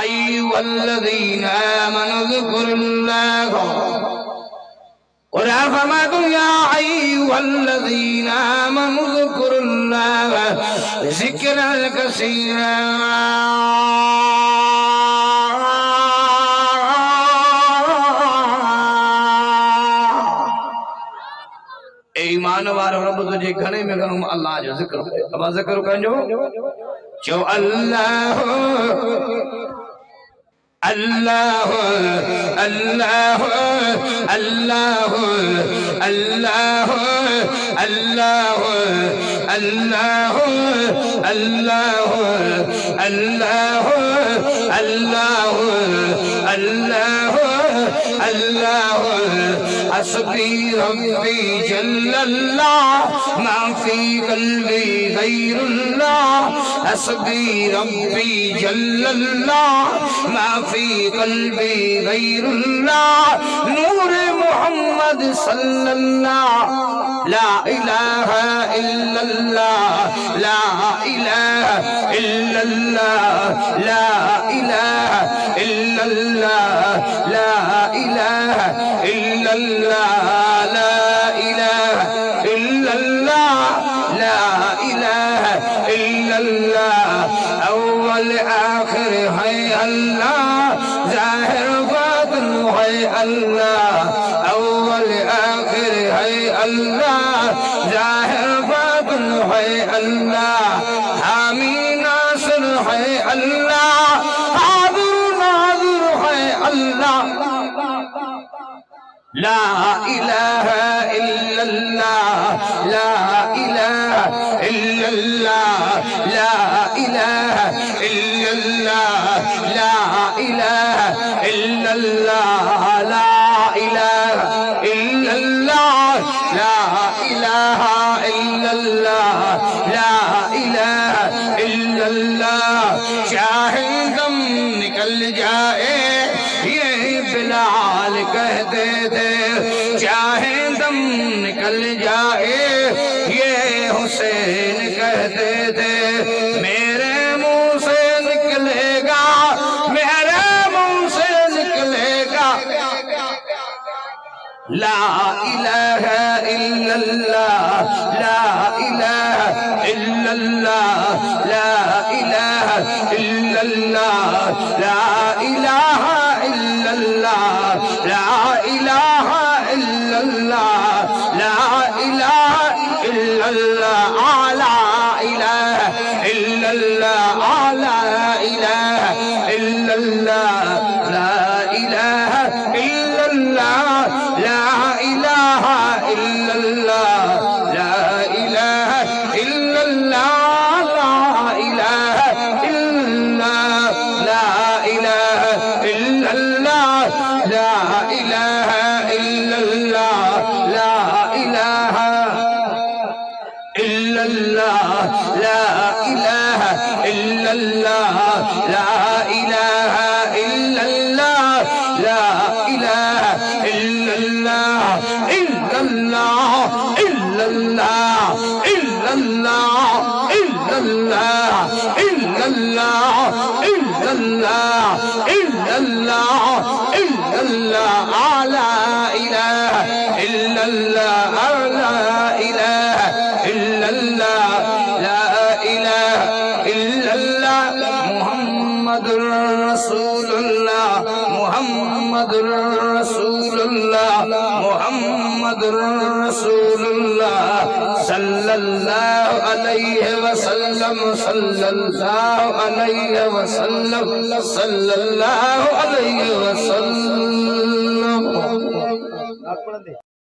أيها الذين آمنوا اذكروا الله ولا فمدوا يا أيها الذين آمنوا اذكروا الله ذكرا كثيرا ایمان وارو رب تجھے گھنے میں گھنوں اللہ جو ذکر ہے اب ذکر کنجو جو اللہ اللہ اللہ اللہ اللہ اللہ اللہ اللہ اللہ اللہ اللہ اللہ حسبی ربی جل اللہ ما فی قلبی غیر اللہ حسبی ربی جل اللہ ما فی قلبی غیر اللہ نور محمد صلی اللہ لا الہ الا اللہ لا الہ الا اللہ لا الہ الا اللہ لا الہ الا اللہ لا الہ الا اللہ لا الہ الا اللہ اول آخر ہے اللہ ظاہر باطن ہے اللہ اول آخر ہے اللہ ظاہر باطن ہے اللہ حامی ناصر ہے اللہ حاضر ناظر ہے اللہ لا الہ الا اللہ لا الہ الا اللہ لا الہ الا اللہ لا الہ الا اللہ لا الہ الا اللہ لا الہ الا اللہ لا الہ الا اللہ چاہے دم نکل جائے یہ بلال کہتے تھے چاہے دم نکل جائے یہ حسین کہتے تھے میرے منہ سے نکلے گا میرے منہ سے نکلے گا لا الہ الا اللہ لا الہ الا اللہ لا الہ الا اللہ لا الہ الا اللہ لا الہ الا اللہ لا الہ الا اللہ لا الہ الا اللہ لا الہ الا اللہ لا الہ الا اللہ لا الہ الا اللہ لا الہ الا اللہ لا الہ الا اللہ لا الہ الا اللہ لا الہ الا اللہ لا الہ الا اللہ لا الہ الا اللہ لا الہ الا اللہ الا اللہ الا اللہ الا اللہ الا اللہ الا اللہ الا اللہ الا اللہ الا اللہ لا الہ الا اللہ لا الہ الا اللہ لا الہ الا اللہ محمد رسول اللہ محمد رسول اللہ محمد رسول اللہ صلی اللہ علیہ وسلم صلی اللہ علیہ وسلم صلی اللہ علیہ وسلم